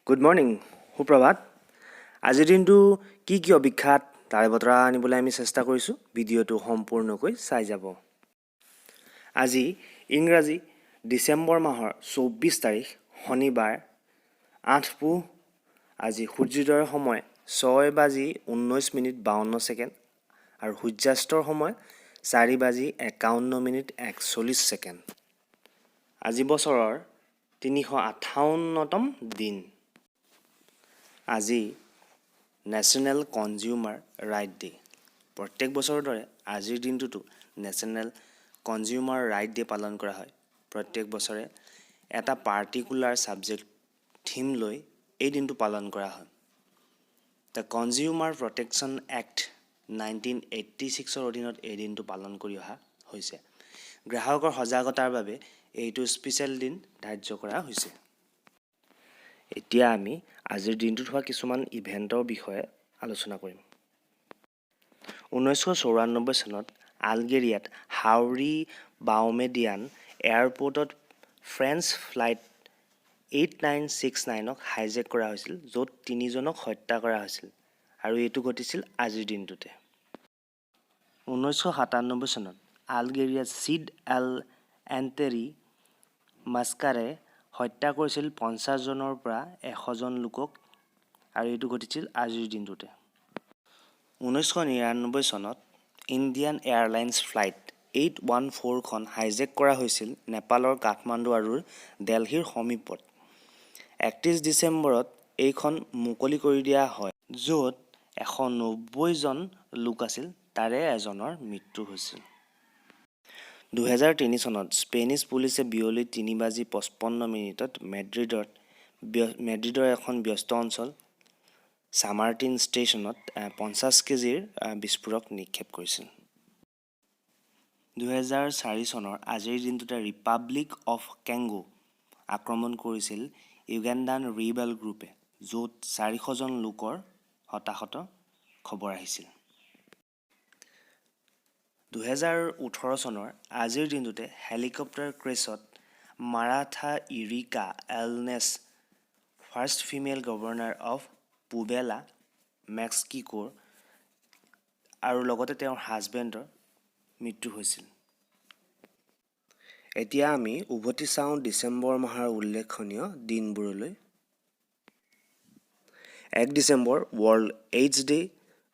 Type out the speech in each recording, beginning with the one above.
Good morning সুপ্ৰভাত আজিৰ দিনটো কি অবিখ্যাত তাৰে বতৰা আনিবলৈ আমি চেষ্টা কৰিছোঁ ভিডিঅ'টো সম্পূৰ্ণকৈ চাই যাব আজি ইংৰাজী ডিচেম্বৰ মাহৰ 24 তাৰিখ শনিবাৰ 8 পুহ আজি সূৰ্যোদয়ৰ সময় 6:19:52 আৰু সূৰ্যাস্তৰ সময় 4:51:41 আজি বছৰৰ 358তম দিন আজি নেশ্যনেল কনজিউমাৰ ৰাইট ডে প্ৰত্যেক বছৰৰ দৰে আজিৰ দিনটোতো নেশ্যনেল কনজিউমাৰ ৰাইট ডে পালন কৰা হয় প্ৰত্যেক বছৰে এটা পাৰ্টিকুলাৰ সাবজেক্ট থিম লৈ এই দিনটো পালন কৰা হয় দ্য কনজিউমাৰ প্ৰটেকশ্যন এক্ট 1986 অধীনত এই দিনটো পালন কৰি অহা হৈছে গ্ৰাহকৰ সজাগতাৰ বাবে এইটো স্পেচিয়েল দিন ধাৰ্য কৰা হৈছে এতিয়া আমি আজিৰ দিনটোত হোৱা কিছুমান ইভেন্টৰ বিষয়ে আলোচনা কৰিম 1994 চনত আলজেৰিয়াত হাউৰি বাউমেডিয়ান এয়াৰপোৰ্টত ফ্ৰেঞ্চ ফ্লাইট 8969ক হাইজেক কৰা হৈছিল য'ত 3জনক হত্যা কৰা হৈছিল আৰু এইটো ঘটিছিল আজিৰ দিনটোতে 1997 চনত আলজেৰিয়াত চিড এল এণ্টেৰি মাস্কাৰে হত্যা কৰিছিল 50 জনৰ পৰা 100 জন লোকক আৰু এইটো ঘটিছিল আজিৰ দিনটোতে 1999 চনত ইণ্ডিয়ান এয়াৰলাইন্স ফ্লাইট 814 খন হাইজেক কৰা হৈছিল নেপালৰ কাঠমাণ্ডু আৰু দিল্লীৰ সমীপত 31 ডিচেম্বৰত এইখন মুকলি কৰি দিয়া হয় য'ত 190 জন লোক আছিল তাৰে এজনৰ মৃত্যু হৈছিল 2003 চনত স্পেনিছ পুলিচে বিয়লি 3:55 মেড্ৰিডৰ এখন ব্যস্ত অঞ্চল সামাৰ্টিন ষ্টেচনত 50 কেজিৰ বিস্ফোৰক নিক্ষেপ কৰিছিল 2004 চনৰ আজিৰ দিনটোতে ৰিপাব্লিক অফ কংগো আক্ৰমণ কৰিছিল ইউগাণ্ডান ৰিবেল গ্ৰুপে য'ত 400 জন লোকৰ হতাহত খবৰ আহিছিল 2018 চনৰ আজিৰ দিনটোতে হেলিকপ্টাৰ ক্ৰেছত Martha Erika Alonso first female governor of Puebla মেক্সিকোৰ আৰু লগতে তেওঁৰ হাজবেণ্ডৰ মৃত্যু হৈছিল এতিয়া আমি উভতি চাওঁ ডিচেম্বৰ মাহৰ উল্লেখনীয় দিনবোৰলৈ 1 December world AIDS day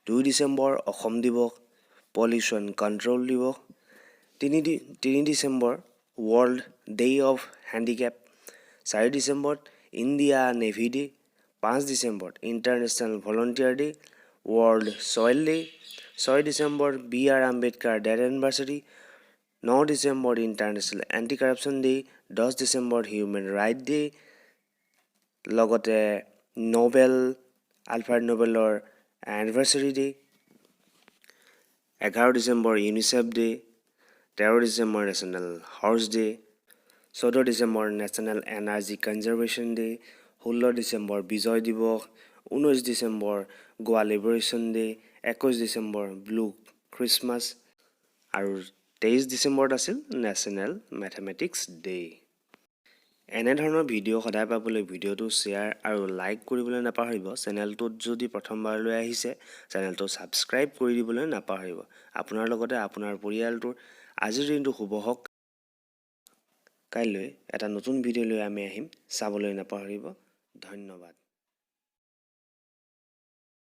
2 December Assam দিৱস পলিউশ্যন কণ্ট্ৰল দিৱস 3 December world day of handicap 4 ডিচেম্বৰত ইণ্ডিয়া নেভি ডে 5 ডিচেম্বৰত international volunteer day world soil day 6 ডিচেম্বৰত বি.আৰ. আম্বেদকাৰ ডেথ এনিভাৰ্চাৰী 9 ডিচেম্বৰত ইণ্টাৰনেশ্যনেল এণ্টি কাৰাপশ্যন ডে 10 ডিচেম্বৰত হিউমেন ৰাইট ডে লগতে আলফ্ৰেড নোবেলৰ anniversary day 11 December UNICEF day 13 December national horse day 14 December national energy conservation day 16 December Vijay Diwas 19 December Goa liberation day 21 December blue Christmas আৰু 23 ডিচেম্বৰত আছিল national mathematics day এনেধৰণৰ video' সদায় পাবলৈ ভিডিঅ'টো শ্বেয়াৰ আৰু লাইক কৰিবলৈ নাপাহৰিব চেনেলটোত যদি প্ৰথমবাৰলৈ আহিছে চেনেলটো ছাবস্ক্ৰাইব কৰি দিবলৈ নাপাহৰিব আপোনাৰ লগতে আপোনাৰ পৰিয়ালটোৰ আজিৰ দিনটো শুভ হওক কাইলৈ এটা নতুন ভিডিঅ' লৈ আমি আহিম চাবলৈ নাপাহৰিব ধন্যবাদ